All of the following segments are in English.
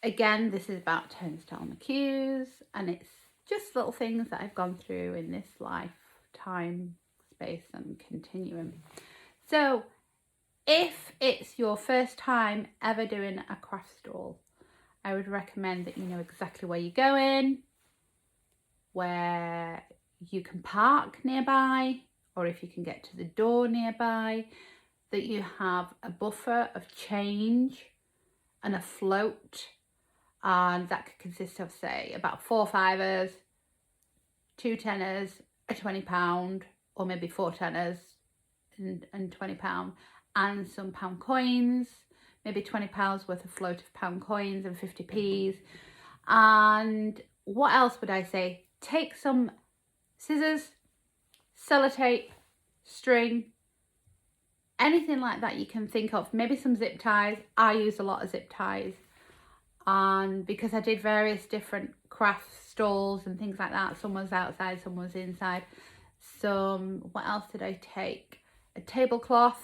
again, this is about Turnstile McHugh's, and it's just little things that I've gone through in this lifetime, space and continuum. So if it's your first time ever doing a craft stall, I would recommend that you know exactly where you're going, where you can park nearby, or if you can get to the door nearby, that you have a buffer of change and a float, and that could consist of, say, about 4 fivers, 2 tenors, a £20, or maybe 4 tenors and £20, and some pound coins, maybe £20 worth of float of pound coins and 50p's. And what else would I say? Take some scissors, sellotape, string, anything like that you can think of. Maybe some zip ties. I use a lot of zip ties, and because I did various different craft stalls and things like that, some was outside, some was inside. What else did I take? A tablecloth,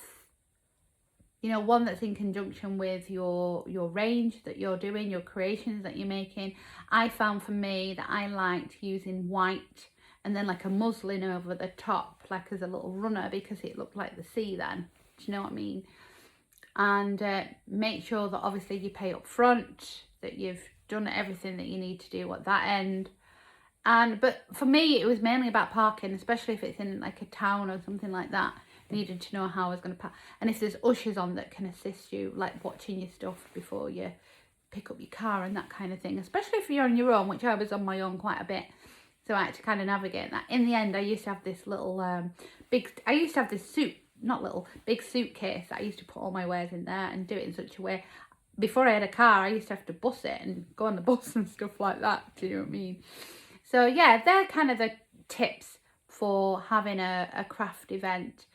you know, one that's in conjunction with your range that you're doing, your creations that you're making. I found for me that I liked using white and then like a muslin over the top, like as a little runner, because it looked like the sea then. Do you know what I mean? And make sure that obviously you pay up front, that you've done everything that you need to do at that end. But for me, it was mainly about parking, especially if it's in like a town or something like that. Needed to know how I was going to park, and if there's ushers on that can assist you, like watching your stuff before you pick up your car and that kind of thing, especially if you're on your own, which I was on my own quite a bit, so I had to kind of navigate that. In the end, I used to have this little big suitcase that I used to put all my wares in there and do it in such a way. Before I had a car, I used to have to bus it and go on the bus and stuff like that. Do you know what I mean? So yeah, they're kind of the tips for having a craft event.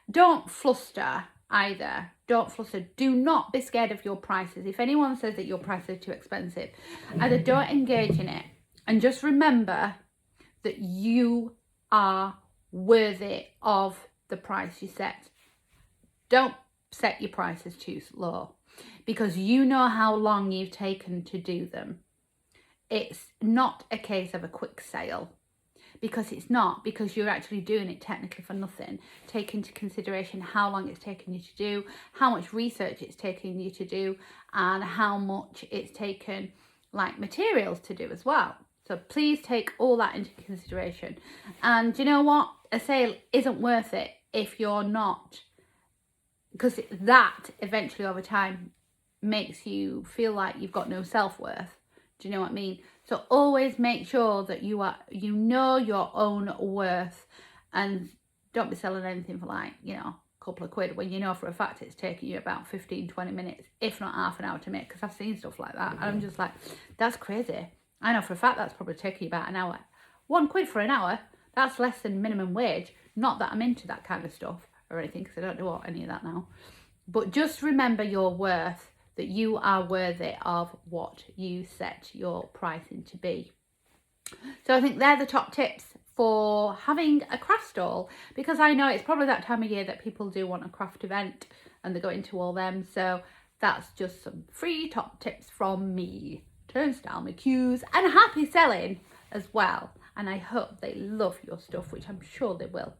Don't fluster either. Don't fluster. Do not be scared of your prices. If anyone says that your prices are too expensive, either don't engage in it, and just remember that you are worthy of the price you set. Don't set your prices too low, because you know how long you've taken to do them. It's not a case of a quick sale, because it's not, because you're actually doing it technically for nothing. Take into consideration how long it's taken you to do, how much research it's taken you to do, and how much it's taken like materials to do as well. So please take all that into consideration. And you know what? A sale isn't worth it if you're not, because that eventually over time makes you feel like you've got no self-worth. Do you know what I mean? So always make sure that you know your own worth, and don't be selling anything for like, you know, a couple of quid when you know for a fact it's taking you about 15-20 minutes, if not half an hour to make, because I've seen stuff like that and I'm just like, that's crazy. I know for a fact that's probably taking you about an hour. £1 for an hour, that's less than minimum wage. Not that I'm into that kind of stuff or anything, because I don't do any of that now. But just remember your worth, that you are worthy of what you set your pricing to be. So I think they're the top tips for having a craft stall, because I know it's probably that time of year that people do want a craft event and they go into all them. So that's just some free top tips from me, Turnstile McHugh's, and happy selling as well. And I hope they love your stuff, which I'm sure they will.